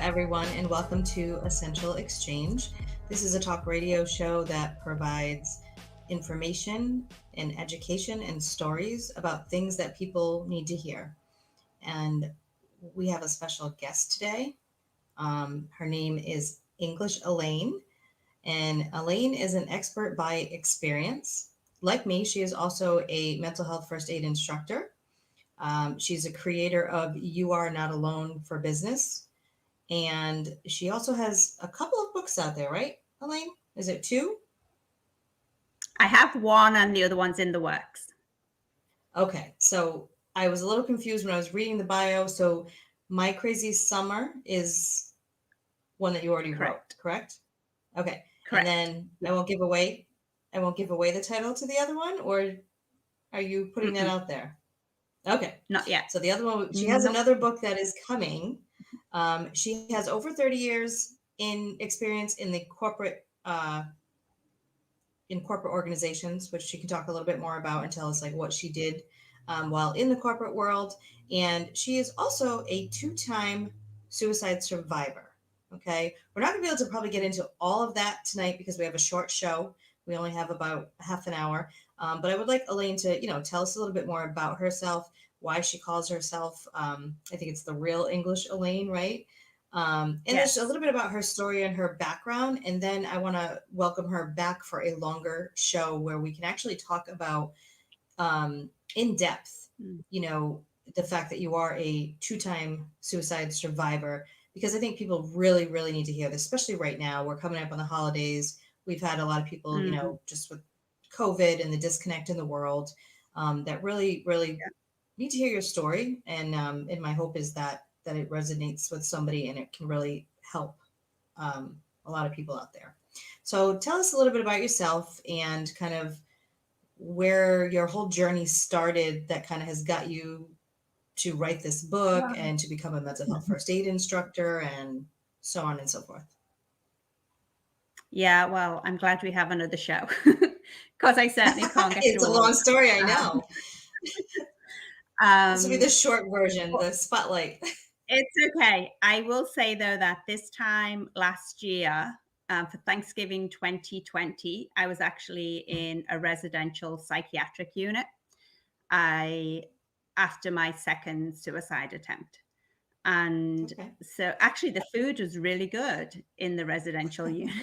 everyone, and welcome to Essential Exchange. This is a talk radio show that provides information and education and stories about things that people need to hear. And we have a special guest today. Her name is English Elaine, and Elaine is an expert by experience. Like me, she is also a mental health first aid instructor. She's a creator of You Are Not Alone for Business. And she also has a couple of books out there, right, Elaine? Is it two? I have one and the other one's in the works. Okay, so I was a little confused when I was reading the bio. So My Crazy Summer is one that you already wrote, correct? Okay. And Correct. then I won't give away the title to the other one, or are you putting that Mm-mm. out there? Okay. Not yet. So the other one, she has Nope. another book that is coming. She has over 30 years in experience in corporate organizations, which she can talk a little bit more about and tell us like what she did while in the corporate world. And she is also a two-time suicide survivor. Okay, we're not going to be able to probably get into all of that tonight because we have a short show. We only have about half an hour. But I would like Elaine to, tell us a little bit more about herself, why she calls herself. I think it's the real English Elaine, right? And there's a Yes. little bit about her story and her background. And then I want to welcome her back for a longer show where we can actually talk about in depth, Mm. the fact that you are a two-time suicide survivor, because I think people really, really need to hear this, especially right now. We're coming up on the holidays. We've had a lot of people, Mhm. just with COVID and the disconnect in the world, that really, really Yeah. need to hear your story, and my hope is that it resonates with somebody and it can really help a lot of people out there. So tell us a little bit about yourself and kind of where your whole journey started that kind of has got you to write this book and to become a mental health first aid instructor and so on and so forth. Yeah, well, I'm glad we have another show because I certainly can't get It's through a all of long story, I know. them. This will be the short version, the spotlight. It's okay. I will say though that this time last year, for Thanksgiving 2020, I was actually in a residential psychiatric unit. I After my second suicide attempt. And Okay. so actually the food was really good in the residential unit.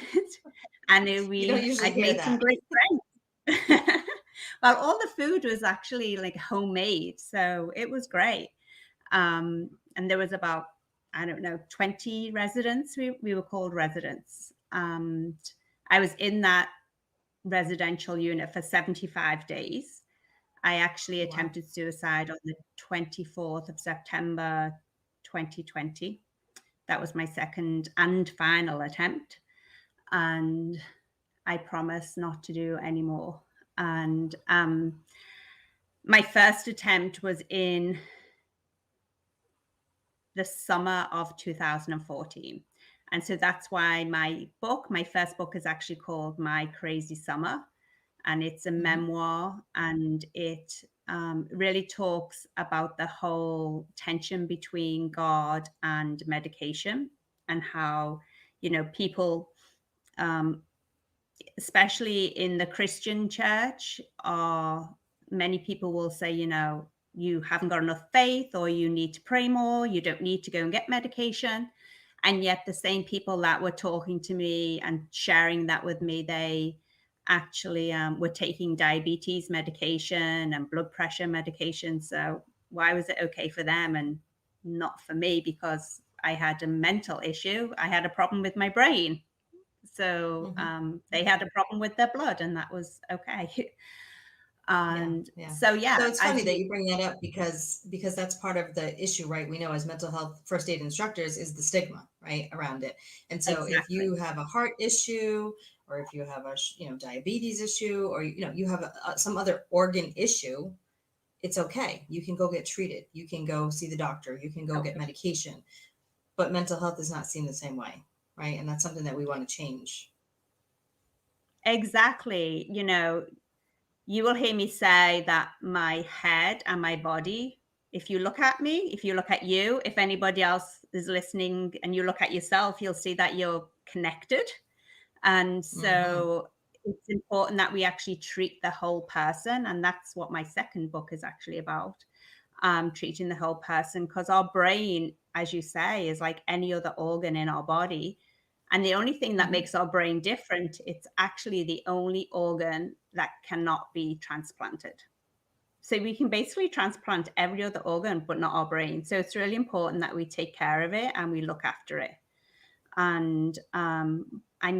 And You don't usually I'd hear made some that. great friends. Well, all the food was actually like homemade. So it was great. And there was about, I don't know, 20 residents. We were called residents. And I was in that residential unit for 75 days. I actually Wow. attempted suicide on the 24th of September 2020. That was my second and final attempt. And I promise not to do any more. And my first attempt was in the summer of 2014. And so that's why my first book is actually called My Crazy Summer. And it's a Hmm. memoir, and it really talks about the whole tension between God and medication, and how, people, um, especially in the Christian church, are many people will say, you haven't got enough faith, or you need to pray more, you don't need to go and get medication. And yet the same people that were talking to me and sharing that with me, they actually were taking diabetes medication and blood pressure medication. So why was it okay for them and not for me? Because I had a mental issue. I had a problem with my brain. So Hmm. they had a problem with their blood, and that was okay. Yeah, And yeah. so, So yeah, it's funny as that you, you bring that up because that's part of the issue, right? We know as mental health first aid instructors is the stigma, right, around it. And so if exactly. you have a heart issue, or if you have a diabetes issue, or you have some other organ issue, it's okay. You can go get treated. You can go see the doctor. You can go get Totally. medication. But mental health is not seen the same way, right? And that's something that we want to change. Exactly. You will hear me say that my head and my body, if you look at me, if you look at you, if anybody else is listening and you look at yourself, you'll see that you're connected. And Mm-hmm. so it's important that we actually treat the whole person. And that's what my second book is actually about, treating the whole person. Because our brain, as you say, is like any other organ in our body. And the only thing that Mm-hmm. makes our brain different, it's actually the only organ that cannot be transplanted. So we can basically transplant every other organ, but not our brain. So it's really important that we take care of it and we look after it. And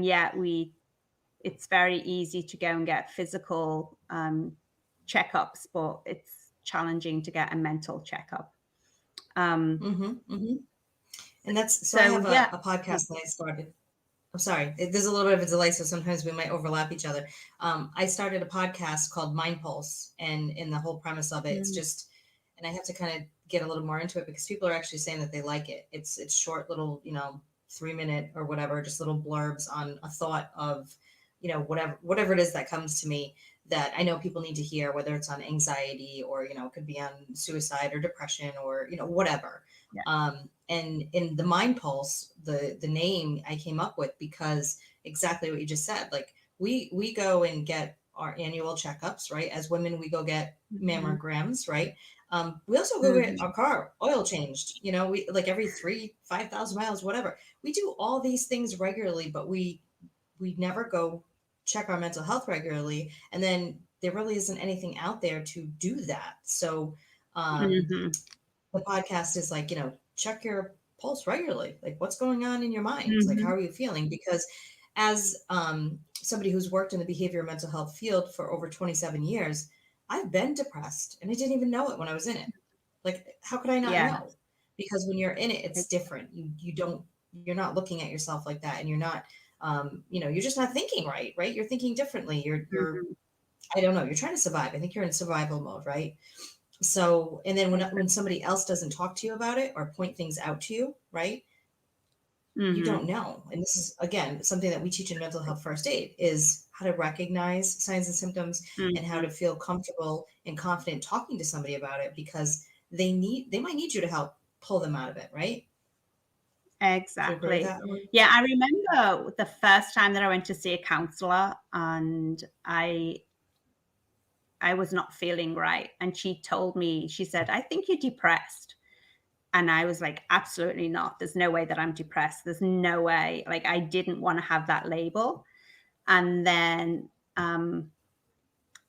yet it's very easy to go and get physical checkups, but it's challenging to get a mental checkup. Um, Mm-hmm. Mm-hmm. And that's so I so have yeah. a podcast that I started. I'm sorry, there's a little bit of a delay, so sometimes we might overlap each other. I started a podcast called Mind Pulse, and in the whole premise of it, it's Mm, just, and I have to kind of get a little more into it because people are actually saying that they like it. It's short, little, 3 minute or whatever, just little blurbs on a thought of, whatever it is that comes to me that I know people need to hear, whether it's on anxiety or it could be on suicide or depression or whatever. yeah. And in the Mind Pulse, the name I came up with because exactly what you just said. Like we go and get our annual checkups, right? As women, we go get Hmm. mammograms, right? We also go get Hmm. our car oil changed. We like every 5,000 miles, whatever. We do all these things regularly, but we never go check our mental health regularly, and then there really isn't anything out there to do that. So um, Hmm. the podcast is like, check your pulse regularly. Like, what's going on in your mind? Like, how Hmm. are you feeling? Because as somebody who's worked in the behavioral mental health field for over 27 years, I've been depressed and I didn't even know it when I was in it. Like, how could I not Yeah. know? Because when you're in it, it's different. You're not looking at yourself like that, and you're not, you're just not thinking right, right? You're thinking differently. Mhm. I don't know. You're trying to survive. I think you're in survival mode, right? So, and then when Exactly. somebody else doesn't talk to you about it or point things out to you, right? You don't Hmm. know. And this is again something that we teach in mental health first aid is how to recognize signs and symptoms and how Hmm. to feel comfortable and confident talking to somebody about it because they might need you to help pull them out of it, right? Do you agree with Exactly. that? Or Yeah, I remember the first time that I went to see a counselor, and I was not feeling right, and she told me, she said, "I think you're depressed." And I was like, "Absolutely not. There's no way that I'm depressed. There's no way." Like, I didn't want to have that label. And then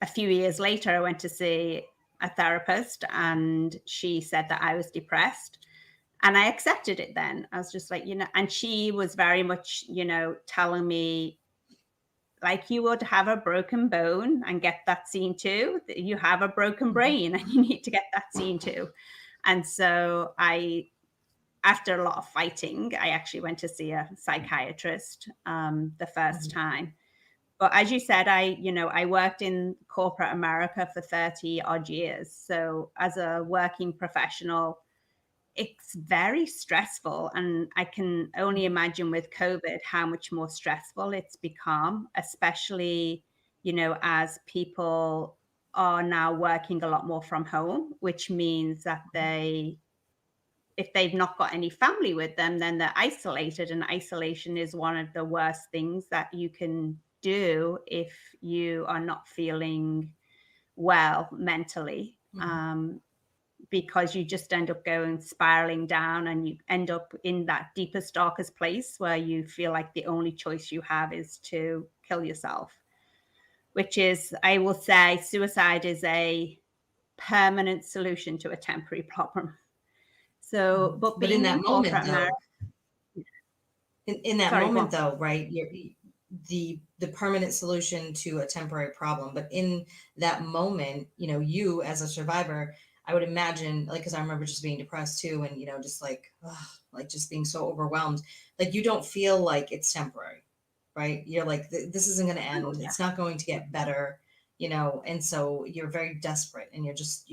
a few years later, I went to see a therapist, and she said that I was depressed. And I accepted it then. I was just like, and she was very much, telling me, like, you would have a broken bone and get that seen too. You have a broken Mhm, brain and you need to get that seen too. And so after a lot of fighting, I actually went to see a psychiatrist the first mhm, time. But as you said, I worked in corporate America for 30 odd years. So as a working professional, it's very stressful. And I can only mhm, imagine with COVID how much more stressful it's become, especially, as people are now working a lot more from home, which means that if they've not got any family with them, then they're isolated. And isolation is one of the worst things that you can do if you are not feeling well mentally. mhm, Because you just end up going spiraling down and you end up in that deepest, darkest place where you feel like the only choice you have is to kill yourself, which is, I will say, suicide is a permanent solution to a temporary problem. So, mhm. but But in being in that moment, corporate America, though, in that sorry, go moment on. though, right? You're the permanent solution to a temporary problem. But in that moment, you as a survivor, I would imagine, like, because I remember just being depressed too, and just like, ugh, like just being so overwhelmed. Like you don't feel like it's temporary, right? You're like, this isn't going to Oh, end. yeah. It's not going to get better, and so you're very desperate, and you just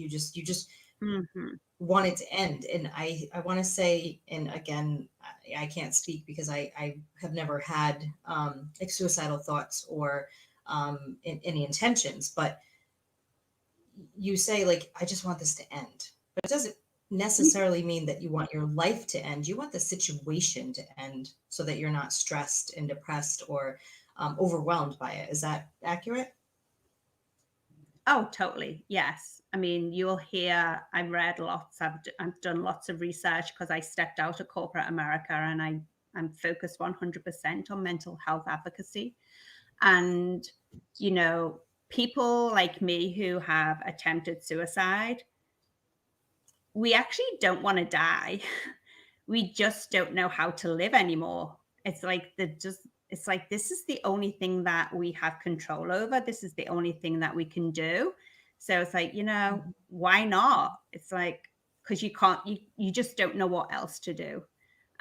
Hmm. want it to end. And I want to say, and again, I can't speak because I have never had like suicidal thoughts or any intentions, but you say like, I just want this to end, but it doesn't necessarily mean that you want your life to end. You want the situation to end so that you're not stressed and depressed or overwhelmed by it. Is that accurate? Oh, totally. Yes. I mean, you'll hear, I've read lots, I've done lots of research because I stepped out of corporate America and I'm focused 100% on mental health advocacy. And, you know, people like me who have attempted suicide, we actually don't want to die. We just don't know how to live anymore. It's like it's like this is the only thing that we have control over. This is the only thing that we can do. So it's like, Mhm. why not? It's like because you just don't know what else to do.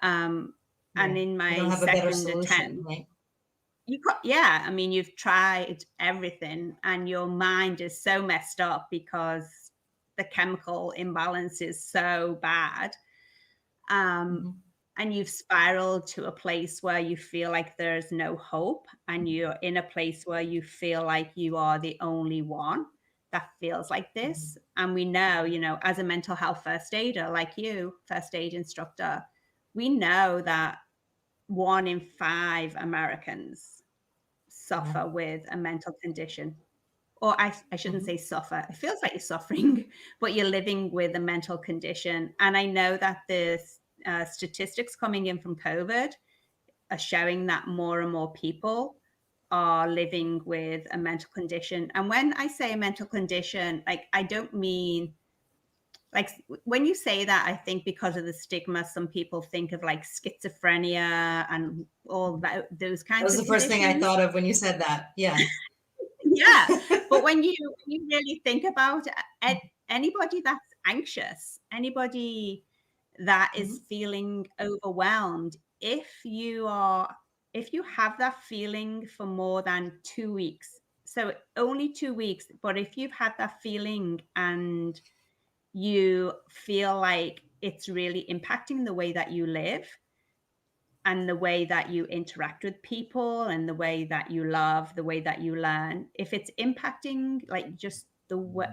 Um Yeah. and in You don't my have a better second solution, attempt, right? yeah, I mean, you've tried everything and your mind is so messed up because the chemical imbalance is so bad. Um, Hmm. and you've spiraled to a place where you feel like there's no hope, and you're in a place where you feel like you are the only one that feels like Hmm. this. And we know, as a mental health first aider, like you, first aid instructor, we know that 1 in 5 Americans Yeah. suffer with a mental condition. Or I shouldn't Hmm. say suffer. It feels like you're suffering, but you're living with a mental condition. And I know that the statistics coming in from COVID are showing that more and more people are living with a mental condition. And when I say a mental condition, like I don't mean like when you say that, I think because of the stigma, some people think of like schizophrenia and all those That kinds was of the first thing I conditions. thought of when you said that. Yeah. Yeah, but when you really think about anybody that's anxious, anybody that is Hmm. feeling overwhelmed, if you have that feeling for more than 2 weeks, so only 2 weeks, but if you've had that feeling and you feel like it's really impacting the way that you live, and the way that you interact with people and the way that you love, the way that you learn, if it's impacting like just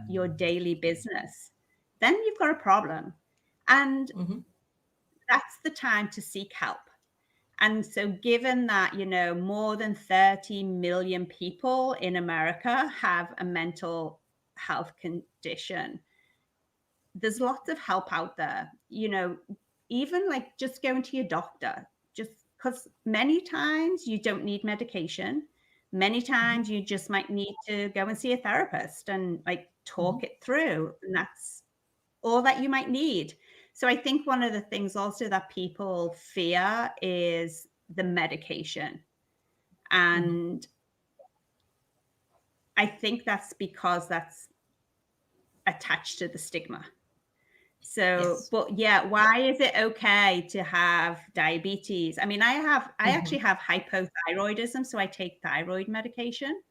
your daily business, then you've got a problem. And Hmm. that's the time to seek help. And so, given that, more than 30 million people in America have a mental health condition, there's lots of help out there, even like just going to your doctor, just because many times you don't need medication. Many Hmm. times you just might need to go and see a therapist and like Hmm. talk it through. And that's all that you might need. So I think one of the things also that people fear is the medication. Hmm. And I think that's because that's attached to the stigma. So, Yes. but yeah, why is it okay to have diabetes? I mean, I actually Hmm. have hypothyroidism, so I take thyroid medication.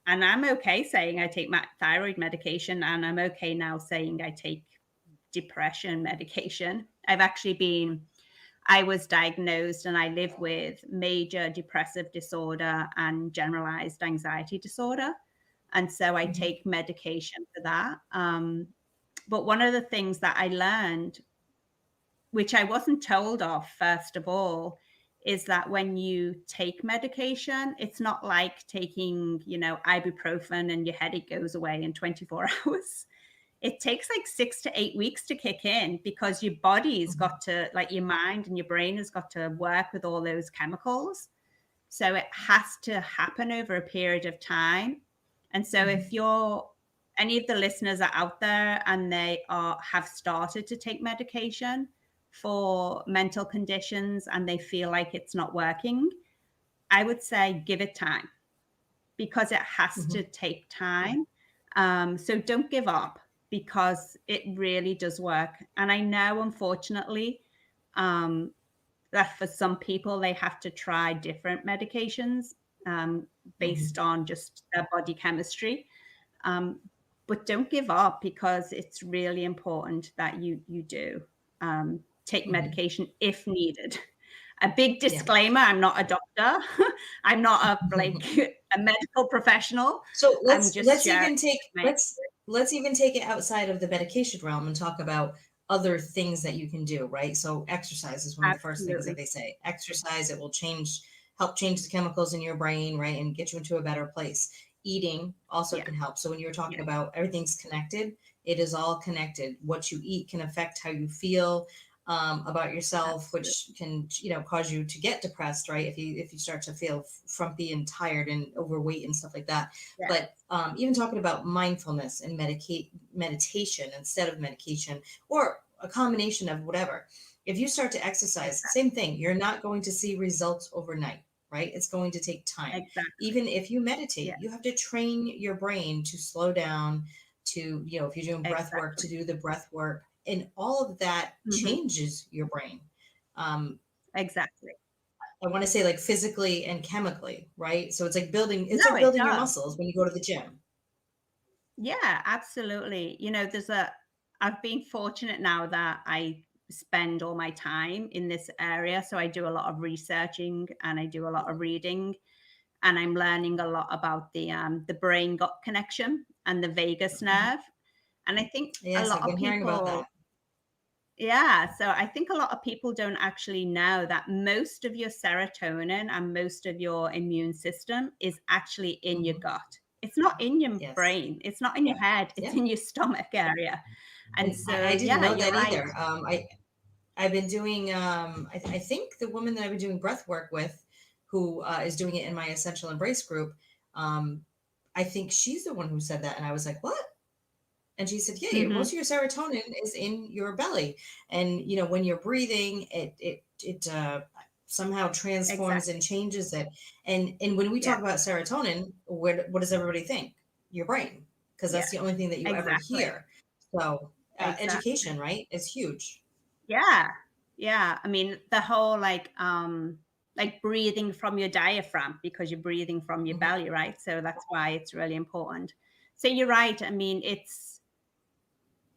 And I'm okay saying I take my thyroid medication, and I'm okay now saying I take depression medication. I was diagnosed and I live with major depressive disorder and generalized anxiety disorder. And so I Hmm. take medication for that. But one of the things that I learned, which I wasn't told of, first of all, is that when you take medication, it's not like taking, ibuprofen and your headache goes away in 24 hours. It takes like 6 to 8 weeks to kick in because your body's Hmm. got to, like your mind and your brain has got to work with all those chemicals. So it has to happen over a period of time. And so if Hmm. you're any of the listeners are out there and they have started to take medication for mental conditions and they feel like it's not working, I would say give it time because it has to Hmm. take time. So don't give up because it really does work. And I know, unfortunately, um, that for some people they have to try different medications based Hmm. on just their body chemistry. Um, but don't give up because it's really important that you do take Hmm. medication if needed. A big Yeah. disclaimer: I'm not a doctor. I'm not a medical professional. So I'm let's just let's sharing even take my let's let's even take it outside of the medication realm and talk about other things that you can do, right? So exercise is one of the first things that Absolutely. they say. Exercise, it will help change the chemicals in your brain, right? And get you into a better place. Eating also Yeah. can help. So when you're talking Yeah. about everything's connected, it is all connected. What you eat can affect how you feel about yourself, Absolutely. which can, cause you to get depressed, right? If you start to feel frumpy and tired and overweight and stuff like that. Yeah. But even talking about mindfulness and meditation instead of medication, or a combination of whatever. If you start to exercise, Exactly. same thing. You're not going to see results overnight, right? It's going to take time. Exactly. Even if you meditate, Yeah. you have to train your brain to slow down, to, if you're doing breath work, Exactly. to do the breath work. And all of that Hmm. changes your brain. Um, Exactly. I want to say like physically and chemically, right? So it's No, like it building your does. muscles when you go to the gym. Yeah, absolutely. I've been fortunate now that I spend all my time in this area. So I do a lot of researching and I do a lot of reading, and I'm learning a lot about the brain gut connection and the vagus Mhm. nerve. And I think a Yes, lot I've of been hearing about people, that. yeah, so I think a lot of people don't actually know that most of your serotonin and most of your immune system is actually in your Hmm. gut. It's not in your Yes. brain, it's not in your head, it's Yeah. in your stomach area. And And I so, didn't yeah, know you're that right. either. I've been doing, I think the woman that I've been doing breath work with, who is doing it in my Essential Embrace group, um, I think she's the one who said that. And I was like, what? And she said, yeah, most of Mhm. your serotonin is in your belly. And, when you're breathing, it somehow transforms and Exactly. changes it. And when we Yeah. talk about serotonin, what does everybody think? Your brain, because Yeah. that's the only thing that you ever Exactly. hear. So education, Exactly. right, is huge. Yeah. Yeah. I mean, the whole like breathing from your diaphragm because you're breathing from your Hmm. belly, right? So that's why it's really important. So you're right. I mean,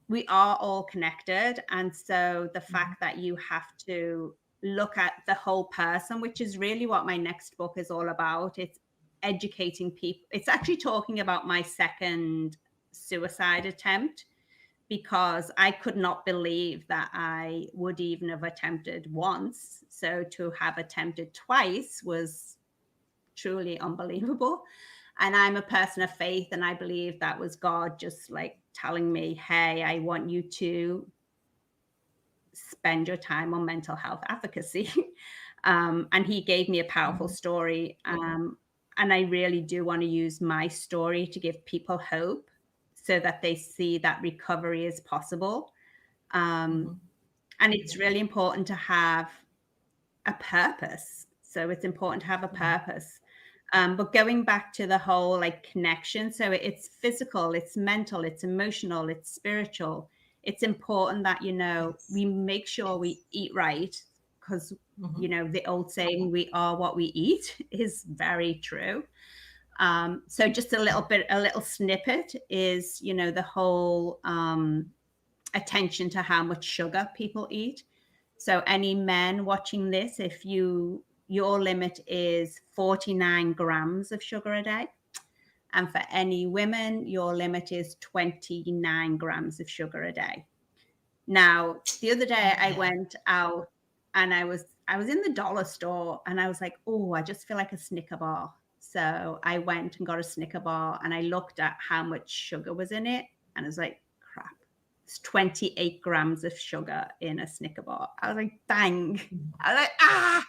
we are all connected. And so the Hmm. fact that you have to look at the whole person, which is really what my next book is all about, it's educating people. It's actually talking about my second suicide attempt because I could not believe that I would even have attempted once. So to have attempted twice was truly unbelievable. And I'm a person of faith, and I believe that was God just like telling me, hey, I want you to spend your time on mental health advocacy. And He gave me a powerful Hmm. story. And I really do want to use my story to give people hope so that they see that recovery is possible. Um, Hmm. and it's really important to have a purpose. So it's important to have a Hmm. purpose. But going back to the whole like connection, so it's physical, it's mental, it's emotional, it's spiritual. It's important that Yes. we make sure we eat right because Hmm. the old saying "we are what we eat" is very true. So just a little snippet is the whole attention to how much sugar people eat. So any men watching this, if your limit is 49 grams of sugar a day. And for any women, your limit is 29 grams of sugar a day. Now, the other day I Yeah. went out and I was in the dollar store and I was like, "Oh, I just feel like a Snicker bar." So I went and got a Snicker bar and I looked at how much sugar was in it and I was like, "Crap. It's 28 grams of sugar in a Snicker bar." I was like, "Dang." I was like, "Ah."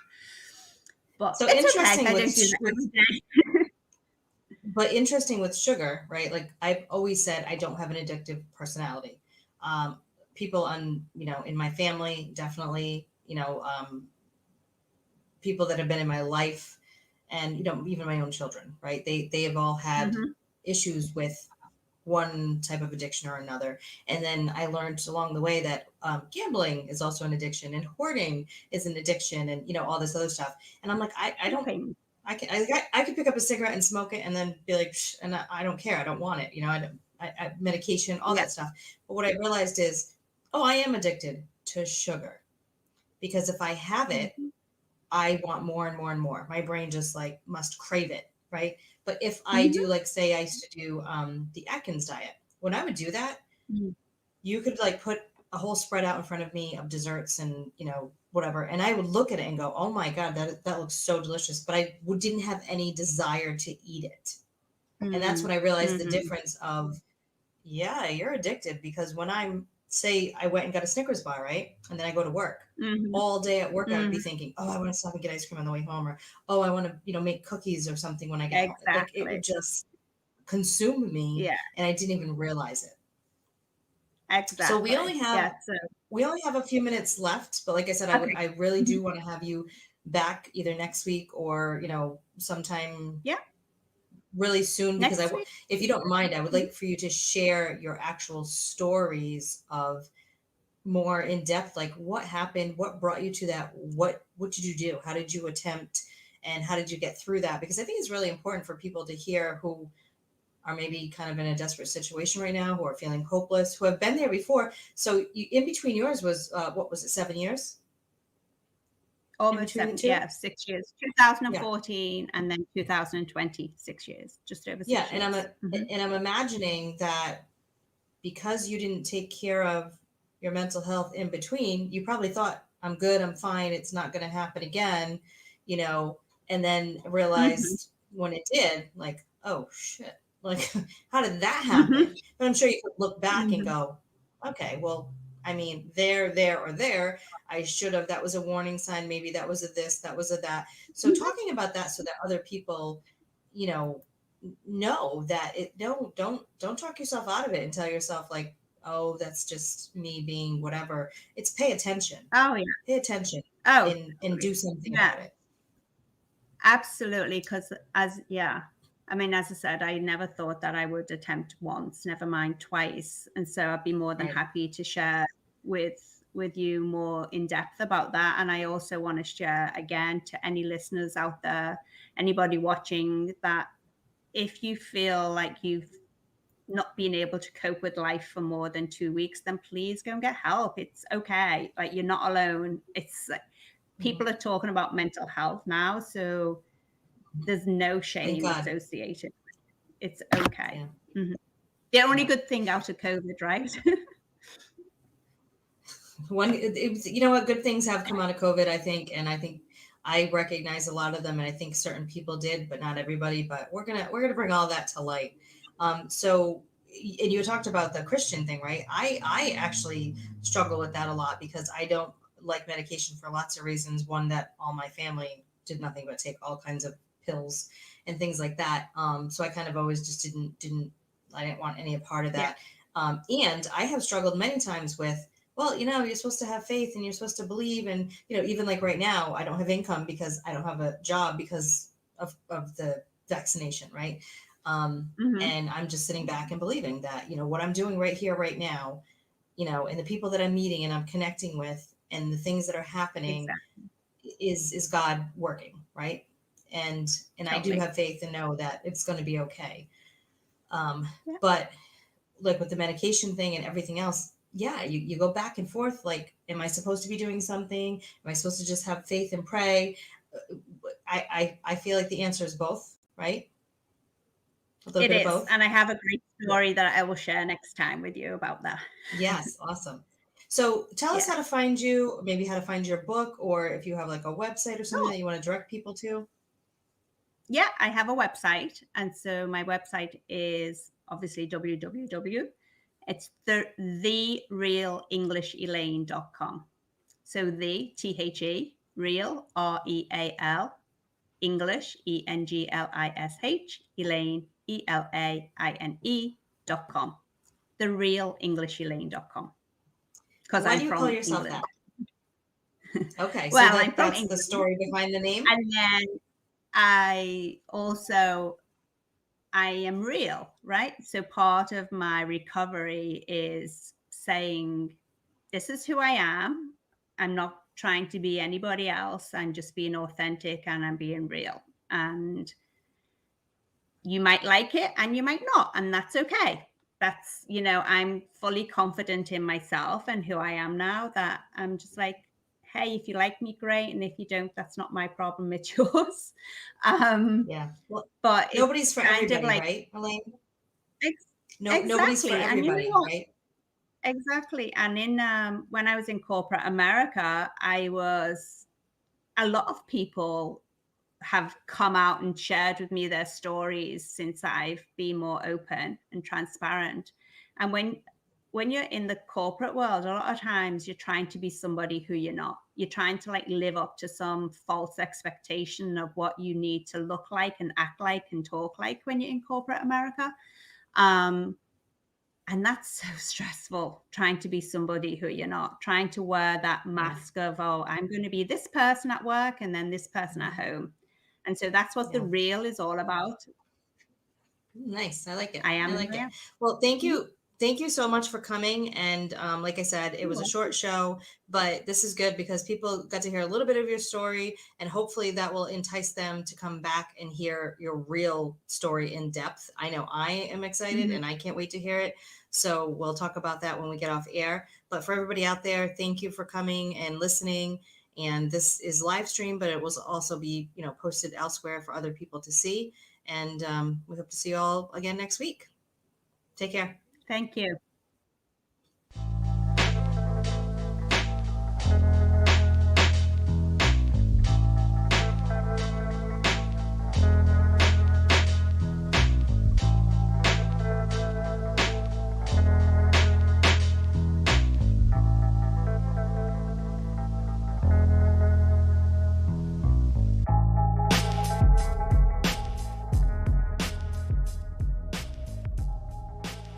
But So it's okay. interesting I with don't do that with every day. but interesting with sugar, right? Like I've always said, I don't have an addictive personality. Um, People in my family, definitely, people that have been in my life, and even my own children, right? They have all had Mhm. issues with one type of addiction or another. And then I learned along the way that gambling is also an addiction, and hoarding is an addiction, and all this other stuff. And I'm like, I don't. Smoking. I could pick up a cigarette and smoke it and then be like, "Psh," and I don't care. I don't want it. Medication, all Yeah. that stuff. But what I realized is, oh, I am addicted to sugar, because if I have it, Mhm. I want more and more and more. My brain just like must crave it, right? But if I do, Mhm. like, say I used to do the Atkins diet, when I would do that, Mhm. you could like put a whole spread out in front of me of desserts and, whatever. And I would look at it and go, oh my God, that looks so delicious. But didn't have any desire to eat it. And that's when I realized the Mm-hmm. difference of, yeah, you're addicted, because when say I went and got a Snickers bar, right? And then I go to work. Mm-hmm. All day at work, I would Mm-hmm. be thinking, oh, I want to stop and get ice cream on the way home, or, oh, I want to, make cookies or something when I get home. Like, it Exactly. would just consume me, Yeah, and I didn't even realize it. So exactly. Yeah. So we only have a few minutes left, but like I said, okay. I really Mhm. do want to have you back either next week or, sometime Yeah, really soon, because next week. if you don't mind, I would Mhm. like for you to share your actual stories of more in depth, like what happened, what brought you to that, what did you do, how did you attempt, and how did you get through that? Because I think it's really important for people to hear who are maybe kind of in a desperate situation right now, who are feeling hopeless, who have been there before. So in between yours was, what was it, 7 years in Almost between the seven, two? yeah, 6 years, Yeah. 2014 and then 2020, 6 years, just over Yeah. 6 years. And I'm imagining that because you didn't take care of your mental health in between, you probably thought, I'm good, I'm fine, it's not going to happen again, you know, and then Mm-hmm. realized when it did, like, oh shit, like, how did that Mm-hmm. happen? But I'm sure you could look back and Mm-hmm. go, okay, well, I mean, or there, I should have, that was a warning sign. Maybe that was a this, that was a that. So Mm-hmm. talking about that so that other people, you know that it don't talk yourself out of it and tell yourself like, oh, that's just me being whatever. It's Oh yeah. pay attention Oh, and totally. do something Yeah, about it. absolutely. Because yeah, I mean, as I said, I never thought that I would attempt once, never mind twice. And so I'd be more than Right. happy to share with you more in depth about that. And I also want to share again to any listeners out there, anybody watching, that if you feel like you've not been able to cope with life for more than 2 weeks, then please go and get help. It's okay. Like, you're not alone. It's like, Mhm. people are talking about mental health now, so there's no Thank shame God. associated. It's okay. Yeah. Mhm. The only Yeah. good thing out of COVID, right? What good things have come out of COVID, I think, and I think I recognize a lot of them, and I think certain people did, but not everybody. But we're gonna bring all that to light. So, and you talked about the Christian thing, right? I actually struggle with that a lot because I don't like medication for lots of reasons. One, that all my family did nothing but take all kinds of pills and things like that. So I kind of always just didn't I didn't want any part of Yeah, that. And I have struggled many times with, well, you're supposed to have faith and you're supposed to believe. And, even like right now, I don't have income because I don't have a job because of the vaccination, right? mhm, And I'm just sitting back and believing that, what I'm doing right here, right now, and the people that I'm meeting and I'm connecting with and the things that are happening exactly, is God working, right? And I do totally. have faith and know that it's going to be okay. Um, Yeah, but like with the medication thing and everything else, yeah, you go back and forth. Like, am I supposed to be doing something? Am I supposed to just have faith and pray? I feel like the answer is both, right? A little it bit of is, both. and I have a great Yeah. story that I will share next time with you about that. Yes, awesome. So tell us Yeah. how to find you, maybe how to find your book, or if you have like a website or something Oh, that you want to direct people to. yeah, I have a website, and so my website is obviously www. It's the realenglishelaine.com. So the real English English Elaine Elaine.com. The realenglishelaine.com, And because why I'm do you call from yourself England. that? Okay, so Well, I'm from that's the England, story behind the name. and then I also I am real, right? So part of my recovery is saying, this is who I am. I'm not trying to be anybody else. I'm just being authentic and I'm being real. And you might like it and you might not. And that's okay. I'm fully confident in myself and who I am now, that I'm just like, hey, if you like me, great. And if you don't, that's not my problem. It's yours. Um, Yeah. Well, but it's nobody's for kind of everybody, like, right, Elaine? ex- No, nobody's for exactly. And you know everybody, what? right? exactly. And in when I was in corporate America, a lot of people have come out and shared with me their stories since I've been more open and transparent. And when you're in the corporate world, a lot of times you're trying to be somebody who you're not. You're trying to like live up to some false expectation of what you need to look like and act like and talk like when you're in corporate America. Um, and that's so stressful, trying to be somebody who you're not, trying to wear that Yeah. mask of, oh, I'm going to be this person at work and then this person at Mhm. home. And so that's what the Yeah. real is all about. Nice. I like it. I I am who like I it. am. Well, thank Mhm. you. Thank you so much for coming. And like I said, it You're was a welcome. short show, but this is good because people got to hear a little bit of your story, and hopefully that will entice them to come back and hear your real story in depth. I know I am excited Mhm. and I can't wait to hear it. So we'll talk about that when we get off air. But for everybody out there, thank you for coming and listening. And this is live stream, but it will also be, posted elsewhere for other people to see. And we hope to see you all again next week. Take care. Thank you.